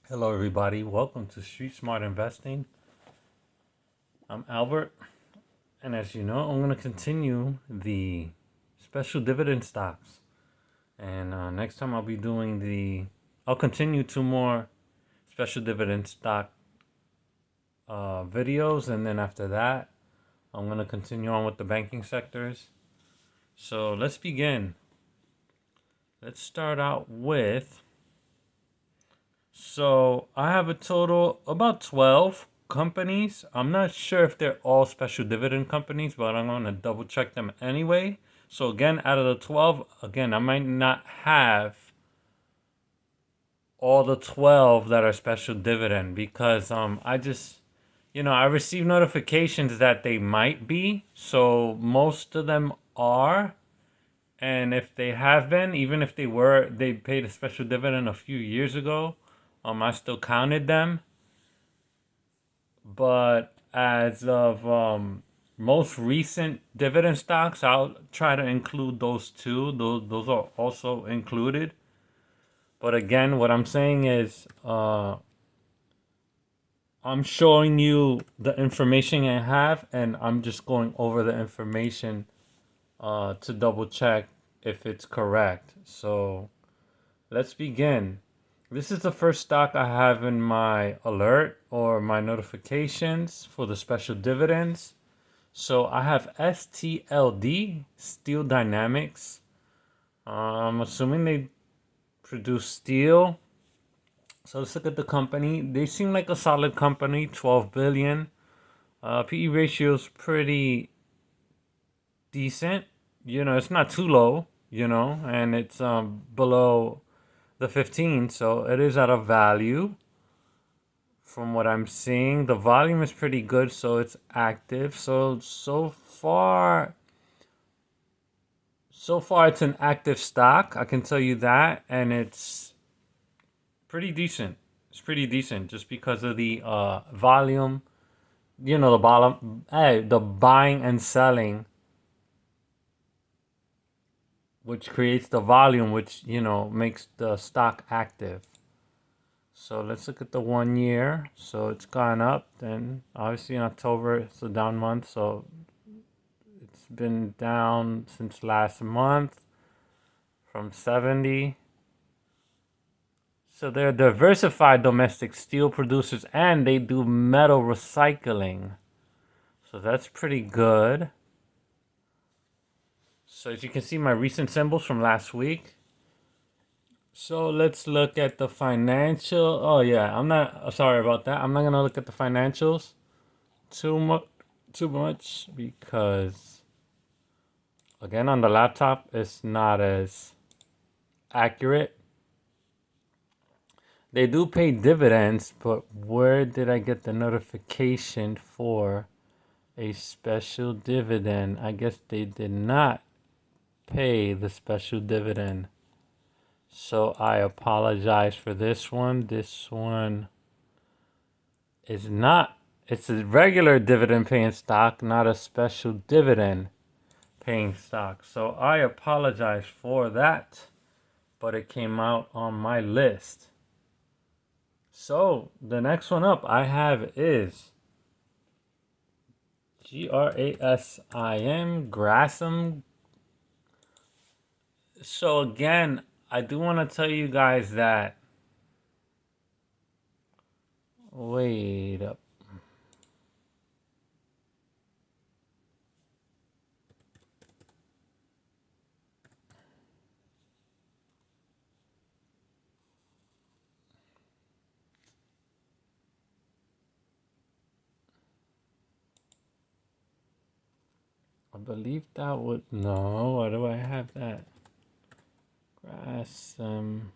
Hello, everybody. Welcome to Street Smart Investing. I'm Albert, and as you know, I'm going to continue the special dividend stocks. And next time I'll continue two more special dividend stock videos, and then after that, I'm going to continue on with the banking sectors. So let's begin. Let's start out with. So I have a total about 12 companies. I'm not sure if they're all special dividend companies, but I'm going to double check them anyway. So again, out of the 12, again, I might not have all the 12 that are special dividend because I receive notifications that they might be. So most of them are. And if they have been, even if they paid a special dividend a few years ago, I still counted them. But as of most recent dividend stocks, I'll try to include those too. Those are also included. But again, what I'm saying is, I'm showing you the information I have, and I'm just going over the information to double check if it's correct. So let's begin. This is the first stock I have in my alert or my notifications for the special dividends. So I have STLD, Steel Dynamics. I'm assuming they produce steel. So let's look at the company. They seem like a solid company, 12 billion. PE ratio is pretty decent. It's not too low, and it's below the 15, so it is at a value. From what I'm seeing, the volume is pretty good, so it's active. So far, it's an active stock. I can tell you that, and it's pretty decent. It's pretty decent just because of the volume. The buying and selling, which creates the volume, which makes the stock active. So let's look at the 1 year. So it's gone up. Then obviously in October it's a down month. So it's been down since last month from 70. So they're diversified domestic steel producers and they do metal recycling. So that's pretty good. So as you can see, my recent symbols from last week. So let's look at the financial. Oh yeah, I'm not sorry about that. I'm not gonna look at the financials too much because again on the laptop it's not as accurate. They do pay dividends, but where did I get the notification for a special dividend? I guess they did not pay the special dividend. So I apologize for this one. This one is not, it's a regular dividend paying stock, not a special dividend paying stock. So I apologize for that, but it came out on my list. So the next one up I have is GRASIM, Grasim. So again, I do want to tell you guys that, wait up. I believe that would, no, why do I have that? Grasim.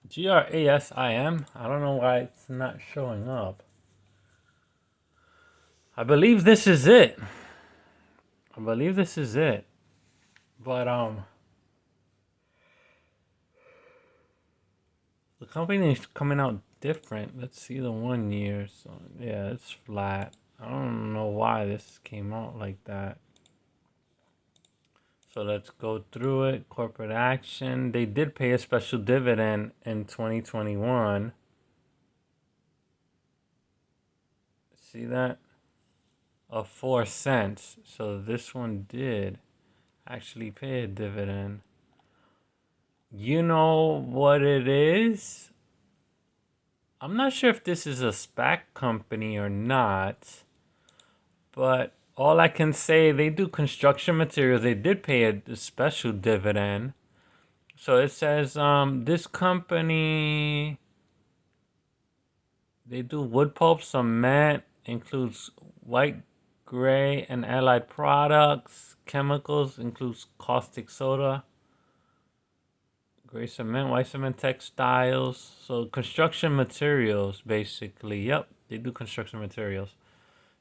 GRASIM. I don't know why it's not showing up. I believe this is it. But The company is coming out different. Let's see the 1 year. So yeah, it's flat. I don't know why this came out like that. So let's go through it. Corporate action. They did pay a special dividend in 2021. See that? Of 4 cents. So this one did actually pay a dividend. You know what it is? I'm not sure if this is a SPAC company or not, but all I can say, they do construction materials. They did pay a special dividend. So it says this company, they do wood pulp, cement, includes white, gray, and allied products. Chemicals includes caustic soda, gray cement, white cement, textiles. So construction materials, basically. Yep, they do construction materials.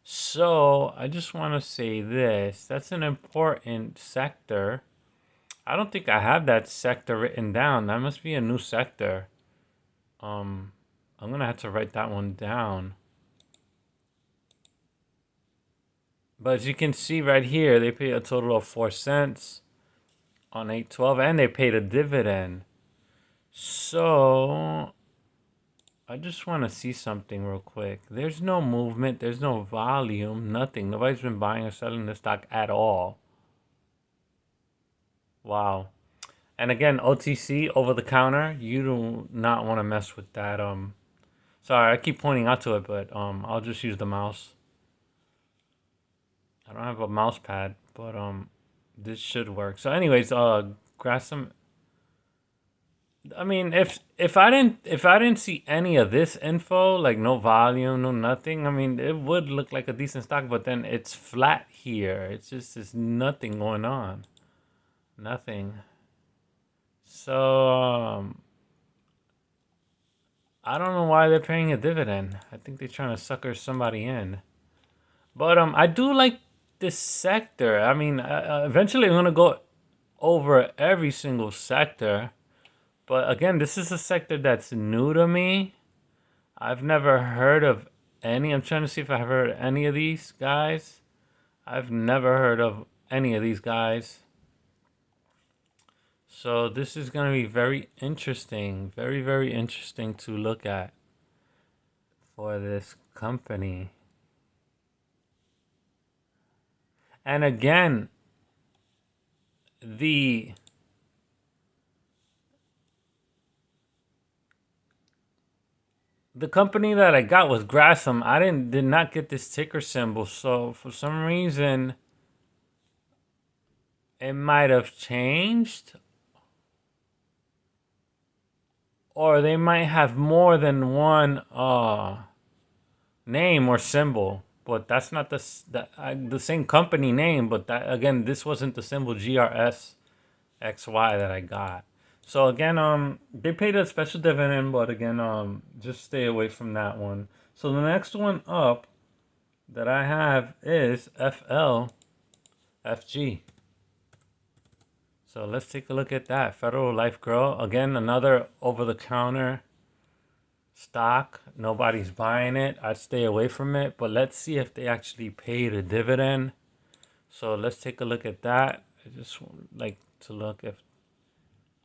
So I just want to say this. That's an important sector. I don't think I have that sector written down. That must be a new sector. I'm gonna have to write that one down. But as you can see right here, they paid a total of 4 cents on 8/12, and they paid a dividend. So I just want to see something real quick. There's no movement. There's no volume. Nothing. Nobody's been buying or selling the stock at all. Wow. And again, OTC, over the counter, you do not want to mess with that. Sorry, I keep pointing out to it, but I'll just use the mouse. I don't have a mouse pad, but this should work. So anyways, Grasim, I mean, if I didn't see any of this info, like no volume, no nothing, I mean, it would look like a decent stock, but then it's flat here. It's just there's nothing going on. Nothing. So I don't know why they're paying a dividend. I think they're trying to sucker somebody in. But I do like this sector. I mean, eventually I'm gonna go over every single sector. But again, this is a sector that's new to me. I've never heard of any. I'm trying to see if I've heard of any of these guys. I've never heard of any of these guys. So this is going to be very interesting. Very, very interesting to look at for this company. And again, the company that I got was Grasim. I did not get this ticker symbol, so for some reason it might have changed, or they might have more than one name or symbol. But that's not the same company name. But that, again, this wasn't the symbol GRSXY that I got. So again, they paid a special dividend, but again, just stay away from that one. So the next one up that I have is FLFG. So let's take a look at that. Federal Life Grow. Again, another over-the-counter stock. Nobody's buying it. I'd stay away from it. But let's see if they actually paid a dividend. So let's take a look at that. I just like to look if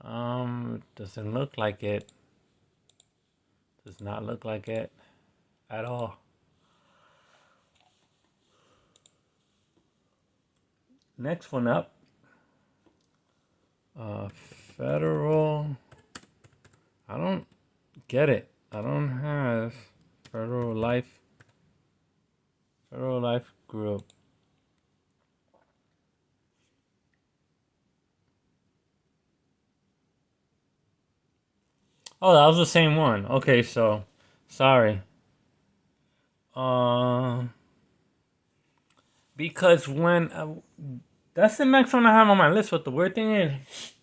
it doesn't look like it. Does not look like it at all. Next one up. Federal. I don't get it. I don't have Federal Life Group. Oh, that was the same one. Okay, so sorry. Because when that's the next one I have on my list. But the weird thing is,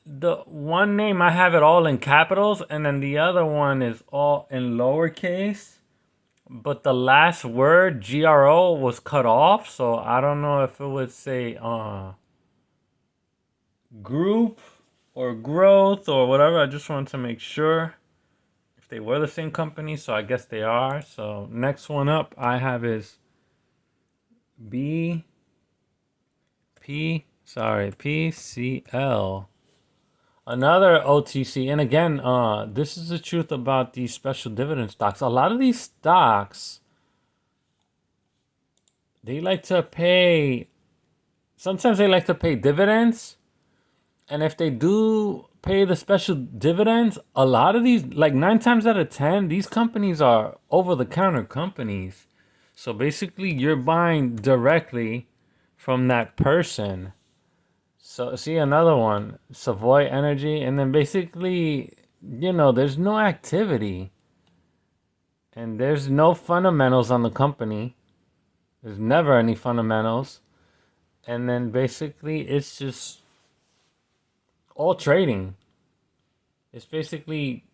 the one name I have it all in capitals, and then the other one is all in lowercase. But the last word GRO was cut off, so I don't know if it would say group or growth or whatever. I just wanted to make sure if they were the same company, so I guess they are. So next one up I have is PCL. Another OTC. And again, this is the truth about these special dividend stocks. A lot of these stocks, they like to pay, sometimes they like to pay dividends. And if they do pay the special dividends, a lot of these, like 9 times out of 10, these companies are over-the-counter companies. So basically, you're buying directly from that person. So see another one, Savoy Energy, and then basically, there's no activity. And there's no fundamentals on the company. There's never any fundamentals. And then basically, it's just all trading. It's basically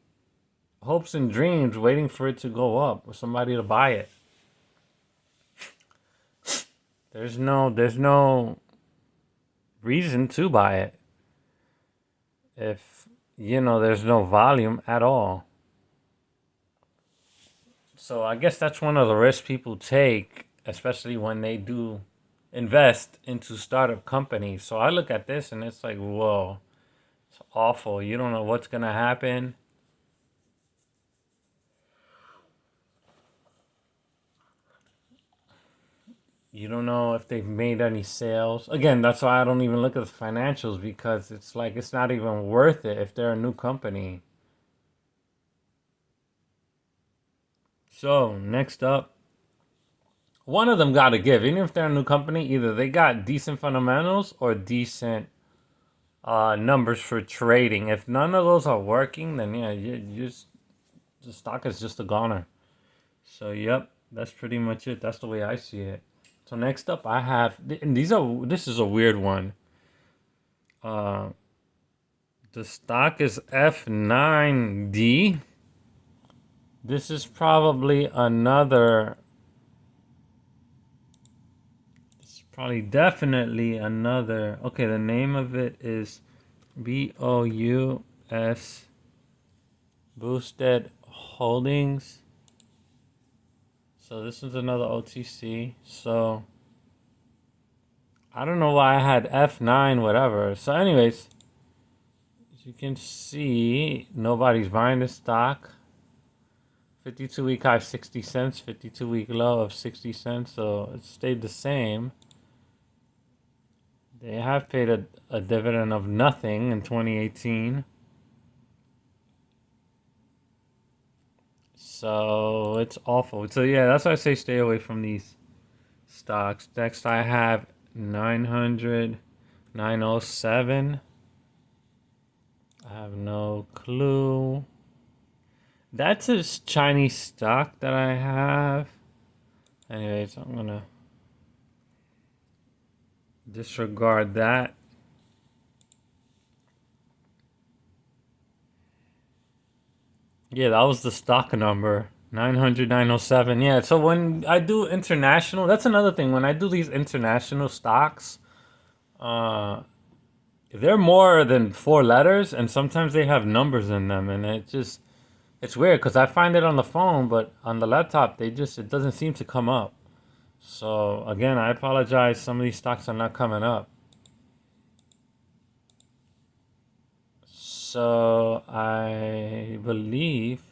hopes and dreams waiting for it to go up or somebody to buy it. There's no reason to buy it if there's no volume at all. So I guess that's one of the risks people take, especially when they do invest into startup companies. So I look at this and it's like, whoa, it's awful. You don't know what's gonna happen. You don't know if they've made any sales. Again, that's why I don't even look at the financials, because it's like it's not even worth it if they're a new company. So next up, one of them got to give. Even if they're a new company, either they got decent fundamentals or decent numbers for trading. If none of those are working, then yeah, the stock is just a goner. So yep, that's pretty much it. That's the way I see it. So next up, I have, and this is a weird one. The stock is F9D. This is probably definitely another. Okay, the name of it is BOUS, Boustead Holdings. So this is another OTC. So I don't know why I had F9, whatever. So anyways, as you can see, nobody's buying this stock. 52-week high 60 cents, 52-week low of 60 cents. So it stayed the same. They have paid a dividend of nothing in 2018. So it's awful. So yeah, that's why I say stay away from these stocks. Next I have 900, 907. I have no clue. That's a Chinese stock that I have. Anyways, I'm gonna disregard that. Yeah, that was the stock number. 900, 907. Yeah, so when I do international, that's another thing. When I do these international stocks, they're more than 4 letters, and sometimes they have numbers in them, and it's weird because I find it on the phone, but on the laptop, it doesn't seem to come up. So again, I apologize. Some of these stocks are not coming up. So I believe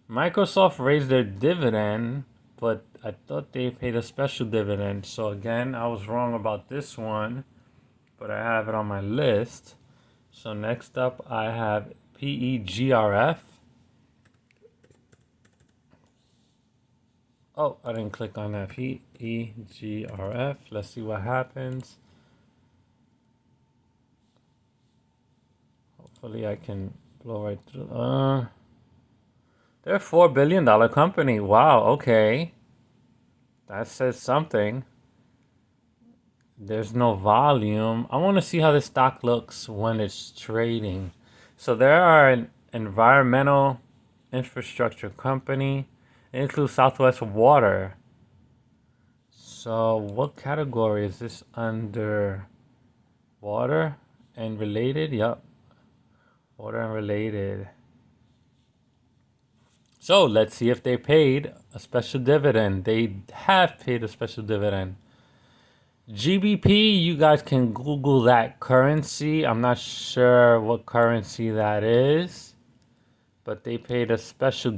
Microsoft raised their dividend, but I thought they paid a special dividend. So again, I was wrong about this one, but I have it on my list. So next up, I have PEGRF. Oh, I didn't click on that. PEGRF. Let's see what happens. Hopefully I can blow right through. They're a $4 billion company. Wow, okay. That says something. There's no volume. I want to see how this stock looks when it's trading. So there are an environmental infrastructure company. It includes Southwest Water. So what category is this under? Water and related? Yep. Order unrelated. So let's see if they paid a special dividend. They have paid a special dividend. GBP, you guys can Google that currency. I'm not sure what currency that is, but they paid a special